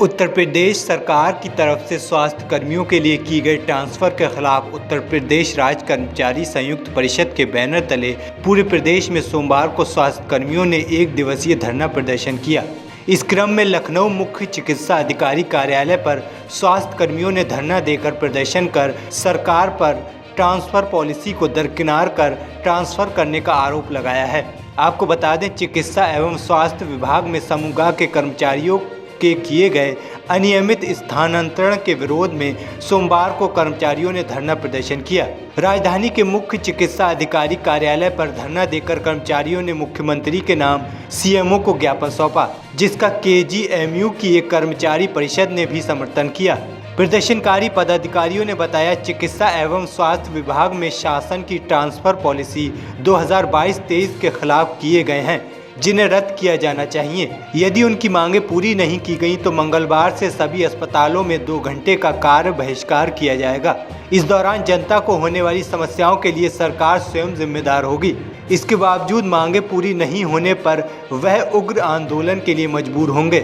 उत्तर प्रदेश सरकार की तरफ से स्वास्थ्य कर्मियों के लिए की गई ट्रांसफर के खिलाफ उत्तर प्रदेश राज्य कर्मचारी संयुक्त परिषद के बैनर तले पूरे प्रदेश में सोमवार को स्वास्थ्य कर्मियों ने 1 दिवसीय धरना प्रदर्शन किया। इस क्रम में लखनऊ मुख्य चिकित्सा अधिकारी कार्यालय पर स्वास्थ्य कर्मियों ने धरना देकर प्रदर्शन कर सरकार पर ट्रांसफर पॉलिसी को दरकिनार कर ट्रांसफर करने का आरोप लगाया है। आपको बता दें, चिकित्सा एवं स्वास्थ्य विभाग में समूह के कर्मचारियों के किए गए अनियमित स्थानांतरण के विरोध में सोमवार को कर्मचारियों ने धरना प्रदर्शन किया। राजधानी के मुख्य चिकित्सा अधिकारी कार्यालय पर धरना देकर कर्मचारियों ने मुख्यमंत्री के नाम सीएमओ को ज्ञापन सौंपा, जिसका केजीएमयू की एक कर्मचारी परिषद ने भी समर्थन किया। प्रदर्शनकारी पदाधिकारियों ने बताया, चिकित्सा एवं स्वास्थ्य विभाग में शासन की ट्रांसफर पॉलिसी 2022-23 के खिलाफ किए गए हैं, जिन्हें रद्द किया जाना चाहिए। यदि उनकी मांगें पूरी नहीं की गई तो मंगलवार से सभी अस्पतालों में 2 घंटे का कार्य बहिष्कार किया जाएगा। इस दौरान जनता को होने वाली समस्याओं के लिए सरकार स्वयं जिम्मेदार होगी। इसके बावजूद मांगें पूरी नहीं होने पर वह उग्र आंदोलन के लिए मजबूर होंगे।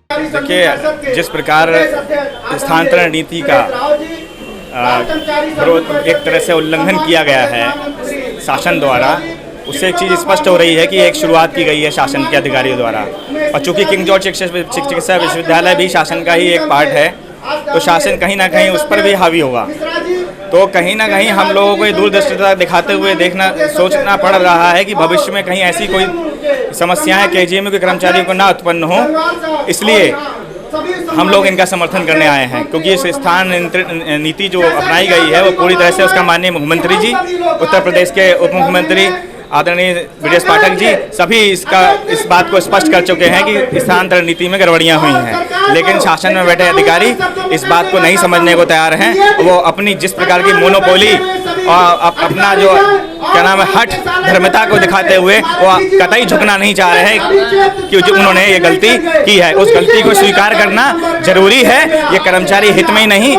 देखिए, जिस प्रकार स्थानांतरण नीति का एक तरह से उल्लंघन किया गया है शासन द्वारा, उससे एक चीज़ स्पष्ट हो रही है कि एक शुरुआत की गई है शासन के अधिकारियों द्वारा। और चूंकि किंग जॉर्ज चिकित्सा विश्वविद्यालय भी शासन का ही एक पार्ट है, तो शासन कहीं ना कहीं उस पर भी हावी होगा। तो कहीं ना कहीं हम लोगों को दूरदर्शिता दिखाते हुए सोचना पड़ रहा है कि भविष्य में कहीं ऐसी कोई समस्याएं केजीएमयू के कर्मचारियों को ना उत्पन्न हो। इसलिए हम लोग इनका समर्थन करने आए हैं, क्योंकि इस स्थान नीति जो अपनाई गई है वो पूरी तरह से उसका माननीय मुख्यमंत्री जी, उत्तर प्रदेश के उप मुख्यमंत्री आदरणीय ब्रजेश पाठक जी सभी इस बात को स्पष्ट कर चुके हैं कि स्थानांतरण नीति में गड़बड़ियां हुई हैं। लेकिन शासन में बैठे अधिकारी इस बात को नहीं समझने को तैयार हैं। वो अपनी जिस प्रकार की मोनोपोली और अपना जो क्या नाम है हठ धर्मता को दिखाते हुए वो कतई झुकना नहीं चाह रहे हैं कि उन्होंने ये गलती की है। उस गलती को स्वीकार करना जरूरी है। ये कर्मचारी हित में ही नहीं,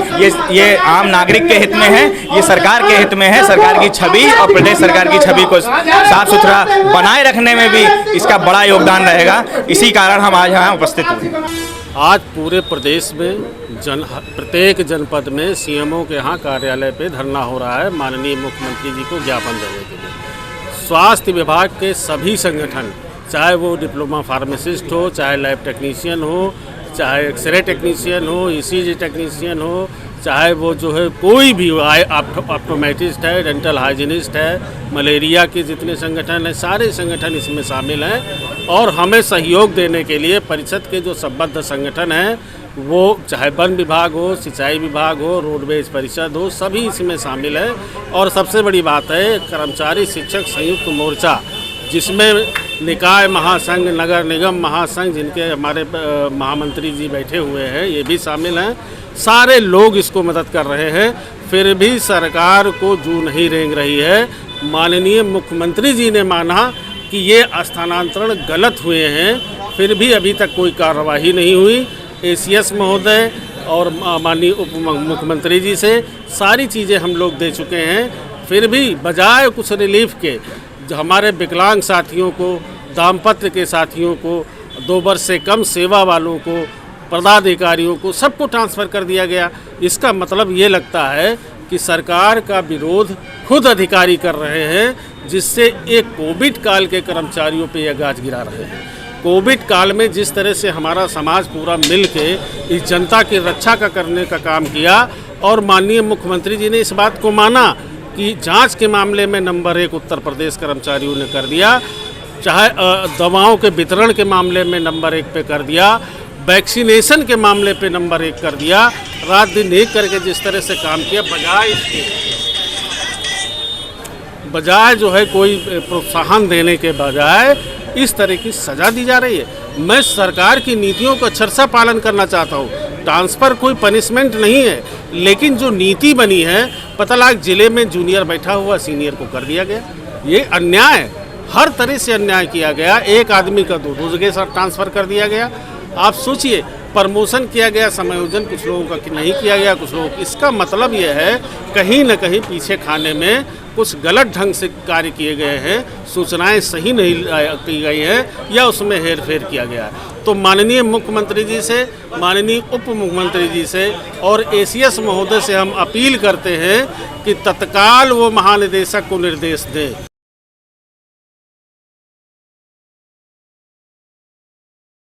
ये आम नागरिक के हित में है, ये सरकार के हित में है। सरकार की छवि और प्रदेश सरकार की छवि को साफ सुथरा बनाए रखने में भी इसका बड़ा योगदान रहेगा। इसी कारण हम आज यहाँ उपस्थित हुए। आज पूरे प्रदेश में प्रत्येक जनपद में सीएमओ के यहाँ कार्यालय पे धरना हो रहा है माननीय मुख्यमंत्री जी को ज्ञापन देने के लिए। स्वास्थ्य विभाग के सभी संगठन, चाहे वो डिप्लोमा फार्मासिस्ट हो, चाहे लैब टेक्नीशियन हो, चाहे एक्सरे टेक्नीशियन हो, ईसीजी टेक्नीशियन हो, चाहे वो जो है कोई भी ऑप्टोमेट्रिस्ट है, डेंटल हाइजीनिस्ट है, मलेरिया के जितने संगठन हैं, सारे संगठन इसमें शामिल हैं। और हमें सहयोग देने के लिए परिषद के जो संबद्ध संगठन हैं, वो चाहे वन विभाग हो, सिंचाई विभाग हो, रोडवेज परिषद हो, सभी इसमें शामिल है। और सबसे बड़ी बात है, कर्मचारी शिक्षक संयुक्त मोर्चा, जिसमें निकाय महासंघ, नगर निगम महासंघ, जिनके हमारे महामंत्री जी बैठे हुए हैं, ये भी शामिल हैं। सारे लोग इसको मदद कर रहे हैं। फिर भी सरकार को जू नहीं रेंग रही है। माननीय मुख्यमंत्री जी ने माना कि ये स्थानांतरण गलत हुए हैं, फिर भी अभी तक कोई कार्रवाई नहीं हुई। एसीएस महोदय और माननीय उप मुख्यमंत्री जी से सारी चीज़ें हम लोग दे चुके हैं। फिर भी बजाय कुछ रिलीफ के जो हमारे विकलांग साथियों को, दाम्पत्य के साथियों को, 2 वर्ष से कम सेवा वालों को, पदाधिकारियों को, सबको ट्रांसफ़र कर दिया गया। इसका मतलब ये लगता है कि सरकार का विरोध खुद अधिकारी कर रहे हैं, जिससे एक कोविड काल के कर्मचारियों पे यह गाज गिरा रहे हैं। कोविड काल में जिस तरह से हमारा समाज पूरा मिल के इस जनता की रक्षा करने का काम किया, और माननीय मुख्यमंत्री जी ने इस बात को माना कि जांच के मामले में नंबर 1 उत्तर प्रदेश कर्मचारियों ने कर दिया, चाहे दवाओं के वितरण के मामले में नंबर 1 पे कर दिया, वैक्सीनेशन के मामले पे नंबर 1 कर दिया। रात दिन एक करके जिस तरह से काम किया, बजाय जो है कोई प्रोत्साहन देने के बजाय इस तरह की सज़ा दी जा रही है। मैं सरकार की नीतियों का अक्षरशः पालन करना चाहता हूँ। ट्रांसफ़र कोई पनिशमेंट नहीं है, लेकिन जो नीति बनी है, पता लग जिले में जूनियर बैठा हुआ सीनियर को कर दिया गया। ये अन्याय है, हर तरह से अन्याय किया गया। एक आदमी का 2 जगह ट्रांसफ़र कर दिया गया। आप सोचिए, प्रमोशन किया गया, समायोजन कुछ लोगों का नहीं किया गया, कुछ लोगों, इसका मतलब यह है कहीं न कहीं पीछे खाने में कुछ गलत ढंग से कार्य किए गए हैं, सूचनाएं सही नहीं की गई हैं या उसमें हेर फेर किया गया है। तो माननीय मुख्यमंत्री जी से, माननीय उप मुख्यमंत्री जी से और एसीएस महोदय से हम अपील करते हैं कि तत्काल वो महानिदेशक को निर्देश दें।